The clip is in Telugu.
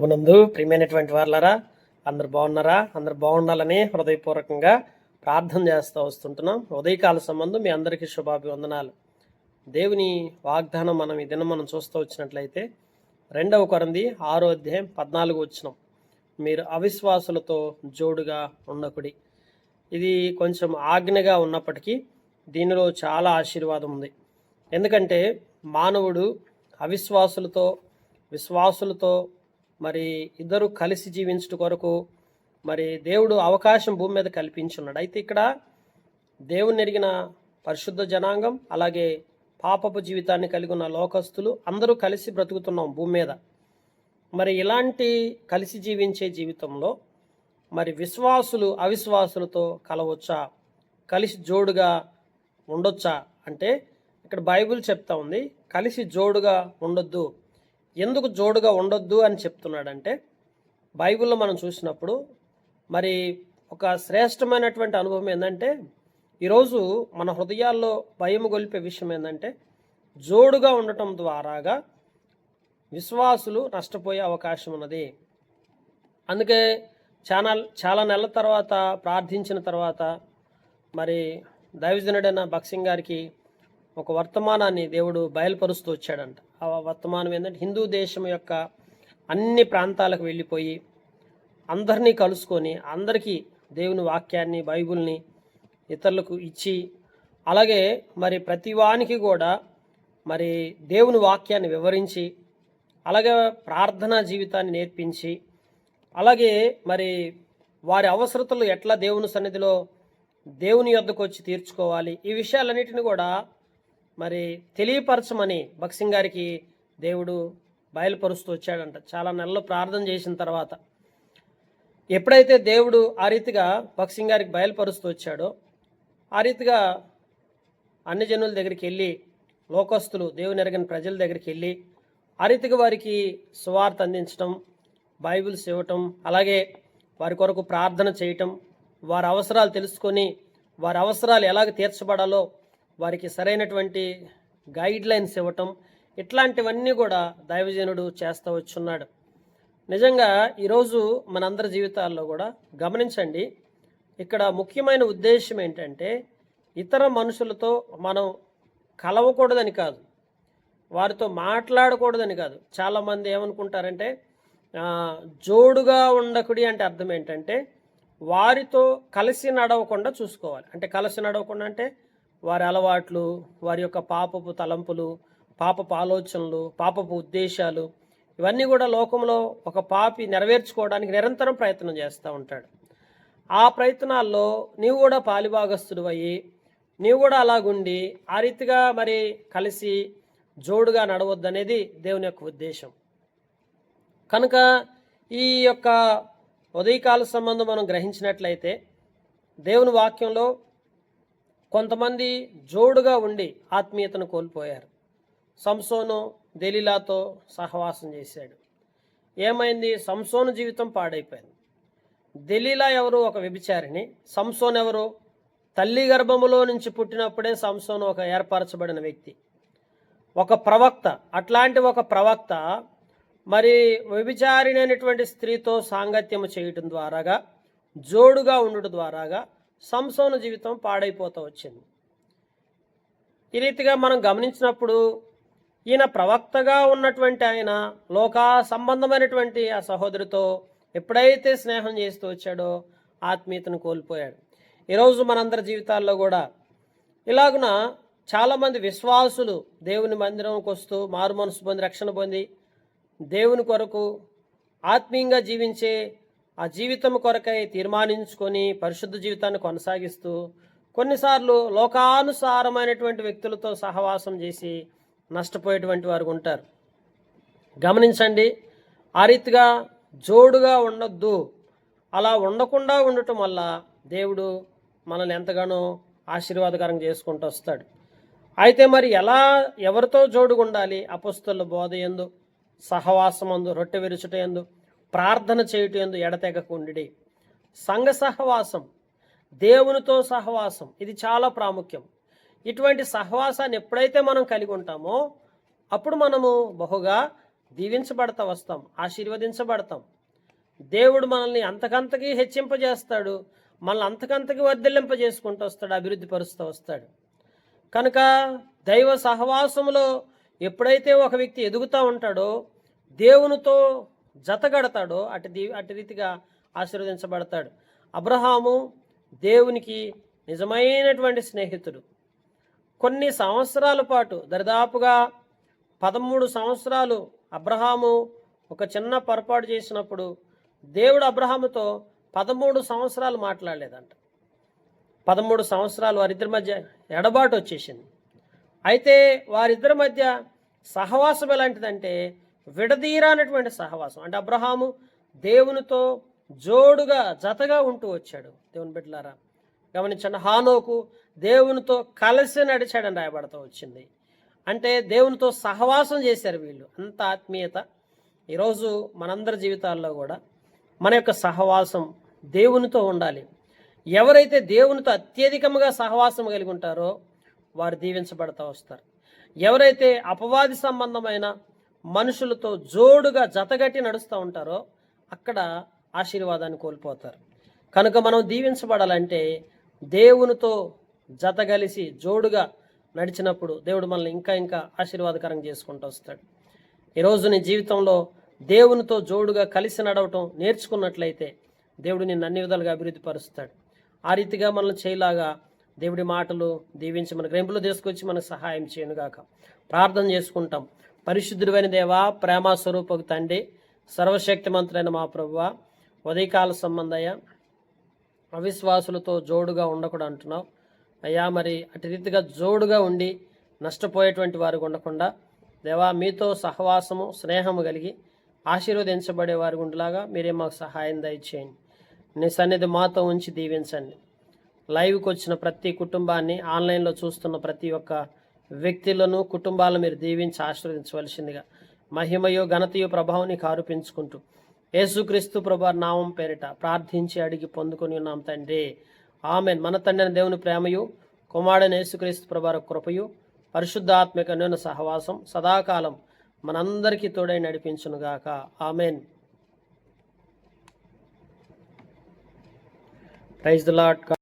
ప్రభునందు ప్రియమైనటువంటి వారులారా, అందరు బాగున్నారా? అందరు బాగుండాలని హృదయపూర్వకంగా ప్రార్థన చేస్తూ వస్తుంటున్నాం. ఉదయకాల సంబంధం మీ అందరికీ శుభాభివందనాలు. దేవుని వాగ్దానం ఈ దినం మనం చూస్తూ వచ్చినట్లయితే 2 కొరింథీ 6వ అధ్యాయం 14 వచనం, మీరు అవిశ్వాసులతో జోడుగా ఉండకుడి. ఇది కొంచెం ఆజ్ఞగా ఉన్నప్పటికీ దీనిలో చాలా ఆశీర్వాదం ఉంది. ఎందుకంటే మానవుడు అవిశ్వాసులతో విశ్వాసులతో మరి ఇద్దరు కలిసి జీవించడం కొరకు మరి దేవుడు అవకాశం భూమి మీద కల్పించున్నాడు. అయితే ఇక్కడ దేవుని ఎరిగిన పరిశుద్ధ జనాంగం, అలాగే పాపపు జీవితాన్ని కలిగి ఉన్న లోకస్తులు అందరూ కలిసి బ్రతుకుతున్నాం భూమి మీద. మరి ఇలాంటి కలిసి జీవించే జీవితంలో మరి విశ్వాసులు అవిశ్వాసులతో కలవచ్చా, కలిసి జోడుగా ఉండొచ్చా అంటే ఇక్కడ బైబిల్ చెప్తా ఉంది, కలిసి జోడుగా ఉండొద్దు. ఎందుకు జోడుగా ఉండొద్దు అని చెప్తున్నాడంటే, బైబిల్లో మనం చూసినప్పుడు మరి ఒక శ్రేష్టమైనటువంటి అనుభవం ఏంటంటే, ఈరోజు మన హృదయాల్లో భయం గొలిపే విషయం ఏంటంటే, జోడుగా ఉండటం ద్వారాగా విశ్వాసులు నష్టపోయే అవకాశం ఉన్నది. అందుకే చాలా నెలల తర్వాత ప్రార్థించిన తర్వాత మరి దైవజనుడైన భక్సింగ్ గారికి ఒక వర్తమానాన్ని దేవుడు బయలుపరుస్తూ వచ్చాడంట. ఆ వర్తమానం ఏంటంటే, హిందూ దేశం యొక్క అన్ని ప్రాంతాలకు వెళ్ళిపోయి అందరినీ కలుసుకొని అందరికీ దేవుని వాక్యాన్ని, బైబిల్ని ఇతరులకు ఇచ్చి, అలాగే మరి ప్రతి వానికి కూడా మరి దేవుని వాక్యాన్ని వివరించి, అలాగే ప్రార్థనా జీవితాన్ని నేర్పించి, అలాగే మరి వారి అవసరతలు ఎట్లా దేవుని సన్నిధిలో దేవుని యొద్దకు వచ్చి తీర్చుకోవాలి, ఈ విషయాలన్నిటిని కూడా మరి తెలియపరచమని భక్సింగ్ గారికి దేవుడు బయలుపరుస్తూ వచ్చాడంట. చాలా నెలలు ప్రార్థన చేసిన తర్వాత ఎప్పుడైతే దేవుడు ఆ రీతిగా భక్సింగ్ గారికి బయలుపరుస్తూ వచ్చాడో, ఆ రీతిగా అన్ని జనుల దగ్గరికి వెళ్ళి, లోకస్తులు దేవుని ఎరగని ప్రజల దగ్గరికి వెళ్ళి ఆ రీతిగా వారికి సువార్త అందించడం, బైబిల్స్ ఇవ్వటం, అలాగే వారి కొరకు ప్రార్థన చేయటం, వారి అవసరాలు తెలుసుకొని వారి అవసరాలు ఎలాగ తీర్చబడాలో వారికి సరైనటువంటి గైడ్ లైన్స్ ఇవ్వటం, ఇట్లాంటివన్నీ కూడా దైవజనుడు చేస్తూ వచ్చున్నాడు. నిజంగా ఈరోజు మనందరి జీవితాల్లో కూడా గమనించండి, ఇక్కడ ముఖ్యమైన ఉద్దేశం ఏంటంటే, ఇతర మనుషులతో మనం కలవకూడదని కాదు, వారితో మాట్లాడకూడదని కాదు. చాలామంది ఏమనుకుంటారంటే, జోడుగా ఉండకుడి అంటే అర్థం ఏంటంటే వారితో కలిసి నడవకుండా చూసుకోవాలి. అంటే కలిసి నడవకుండా అంటే వారి అలవాట్లు, వారి యొక్క పాపపు తలంపులు, పాపపు ఆలోచనలు, పాపపు ఉద్దేశాలు, ఇవన్నీ కూడా లోకంలో ఒక పాపి నెరవేర్చుకోవడానికి నిరంతరం ప్రయత్నం చేస్తూ ఉంటాడు. ఆ ప్రయత్నాల్లో నీవు కూడా పాలిభాగస్తుడు అయ్యి, నీవు కూడా అలాగుండి ఆ రీతిగా మరి కలిసి జోడుగా నడవద్దనేది దేవుని యొక్క ఉద్దేశం. కనుక ఈ యొక్క ఉదయకాల సంబంధం మనం గ్రహించినట్లయితే, దేవుని వాక్యంలో కొంతమంది జోడుగా ఉండి ఆత్మీయతను కోల్పోయారు. సంసోను దెలీలాతో సహవాసం చేశాడు. ఏమైంది? సంసోను జీవితం పాడైపోయింది. దెలీలా ఎవరు? ఒక వ్యభిచారిణి. సంసోన్ ఎవరు? తల్లి గర్భములో నుంచి పుట్టినప్పుడే సంసోను ఒక ఏర్పరచబడిన వ్యక్తి, ఒక ప్రవక్త. అట్లాంటి ఒక ప్రవక్త మరి వ్యభిచారిణి అనేటువంటి స్త్రీతో సాంగత్యము చేయటం ద్వారాగా, జోడుగా ఉండటం ద్వారాగా సంసోను జీవితం పాడైపోతూ వచ్చింది. ఈ రీతిగా మనం గమనించినప్పుడు ఈయన ప్రవక్తగా ఉన్నటువంటి ఆయన లోకా సంబంధమైనటువంటి ఆ సహోదరితో ఎప్పుడైతే స్నేహం చేస్తూ వచ్చాడో ఆత్మీయతను కోల్పోయాడు. ఈరోజు మనందరి జీవితాల్లో కూడా ఇలాగున చాలామంది విశ్వాసులు దేవుని మందిరంకి వస్తూ మారు మనసు పొంది రక్షణ పొంది దేవుని కొరకు ఆత్మీయంగా జీవించే ఆ జీవితం కొరకై తీర్మానించుకొని పరిశుద్ధ జీవితాన్ని కొనసాగిస్తూ కొన్నిసార్లు లోకానుసారమైనటువంటి వ్యక్తులతో సహవాసం చేసి నష్టపోయేటువంటి వారు ఉంటారు. గమనించండి, ఆ రీతిగా జోడుగా ఉండొద్దు. అలా ఉండకుండా ఉండటం వల్ల దేవుడు మనల్ని ఎంతగానో ఆశీర్వాదకరంగా చేసుకుంటూ వస్తాడు. అయితే మరి ఎవరితో జోడుగా ఉండాలి? అపొస్తలుల బోధ యందు, సహవాసమందు, రొట్టె విరుచుట యందు, ప్రార్థన చేయుట యందు ఎడతెగకుండి. సంఘ సహవాసం, దేవునితో సహవాసం, ఇది చాలా ప్రాముఖ్యం. ఇటువంటి సహవాసాన్ని ఎప్పుడైతే మనం కలిగి ఉంటామో అప్పుడు మనము బహుగా దీవించబడతా వస్తాం, ఆశీర్వదించబడతాం. దేవుడు మనల్ని అంతకంతకి హెచ్చింపజేస్తాడు, మనల్ని అంతకంతకి వర్ధిల్లింపజేసుకుంటూ వస్తాడు, అభివృద్ధి పరుస్తూ వస్తాడు. కనుక దైవ సహవాసములో ఎప్పుడైతే ఒక వ్యక్తి ఎదుగుతూ ఉంటాడో, దేవునితో జతగడతాడో అటు రీతిగా ఆశీర్వదించబడతాడు. అబ్రహాము దేవునికి నిజమైనటువంటి స్నేహితుడు. కొన్ని సంవత్సరాల పాటు, దరిదాపుగా 13 సంవత్సరాలు అబ్రహాము ఒక చిన్న పొరపాటు చేసినప్పుడు దేవుడు అబ్రహాముతో 13 సంవత్సరాలు మాట్లాడలేదంట. 13 సంవత్సరాలు వారిద్దరి మధ్య ఎడబాటు వచ్చేసింది. అయితే వారిద్దరి మధ్య సహవాసం ఎలాంటిదంటే విడదీరానటువంటి సహవాసం. అంటే అబ్రహాము దేవునితో జోడుగా జతగా ఉంటూ వచ్చాడు. దేవుని బిడ్డలారా గమనించండి, హానోకు దేవునితో కలిసి నడిచాడని రాయబడుతూ వచ్చింది. అంటే దేవునితో సహవాసం చేశారు వీళ్ళు, అంత ఆత్మీయత. ఈరోజు మనందరి జీవితాల్లో కూడా మన యొక్క సహవాసం దేవునితో ఉండాలి. ఎవరైతే దేవునితో అత్యధికంగా సహవాసం కలిగి ఉంటారో వారు దీవించబడతా వస్తారు. ఎవరైతే అపవాది సంబంధమైన మనుషులతో జోడుగా జతగట్టి నడుస్తూ ఉంటారో అక్కడ ఆశీర్వాదాన్ని కోల్పోతారు. కనుక మనం దీవించబడాలంటే దేవునితో జతగలిసి జోడుగా నడిచినప్పుడు దేవుడు మనల్ని ఇంకా ఇంకా ఆశీర్వాదకరంగా చేసుకుంటూ వస్తాడు. ఈరోజు నీ జీవితంలో దేవునితో జోడుగా కలిసి నడవటం నేర్చుకున్నట్లయితే దేవుడు నిన్ను అన్ని విధాలుగా అభివృద్ధి పరుస్తాడు. ఆ రీతిగా మనల్ని చేయలాగా దేవుడి మాటలు దీవించి మన గ్రహింపులో తీసుకొచ్చి మనకు సహాయం చేయనుగాక. ప్రార్థన చేసుకుంటాం. పరిశుద్ధుడైన దేవా, ప్రేమ స్వరూపకు తండ్రి, సర్వశక్తిమంతుడైన మా ప్రభువా, ఉదయకాల సంబంధయ్య అవిశ్వాసులతో జోడుగా ఉండకూడదు అంటున్నావు అయ్యా. మరి అటు రీతిగా జోడుగా ఉండి నష్టపోయేటువంటి వారు ఉండకుండా దేవా మీతో సహవాసము స్నేహము కలిగి ఆశీర్వదించబడే వారి గుండెలాగా మీరే మాకు సహాయం దయచేయండి. నీ సన్నిధి మాతో ఉంచి దీవించండి. లైవ్కి వచ్చిన ప్రతి కుటుంబాన్ని, ఆన్లైన్లో చూస్తున్న ప్రతి ఒక్క వ్యక్తులను, కుటుంబాలను మీరు దీవించి ఆశీర్వదించవలసిందిగా మహిమయో ఘనతయో ప్రభావం నీకు ఆరోపించుకుంటూ యేసుక్రీస్తు ప్రభు నామం పేరిట ప్రార్థించి అడిగి పొందుకొని ఉన్నాం తండ్రి, ఆమెన్. మన తండ్రి దేవుని ప్రేమయు, కుమారుడైన యేసుక్రీస్తు ప్రభు కృపయు, పరిశుద్ధాత్మిక అన్యోన్య సహవాసం సదాకాలం మనందరికీ తోడై నడిపించునుగాక. ఆమెన్. Praise the lord.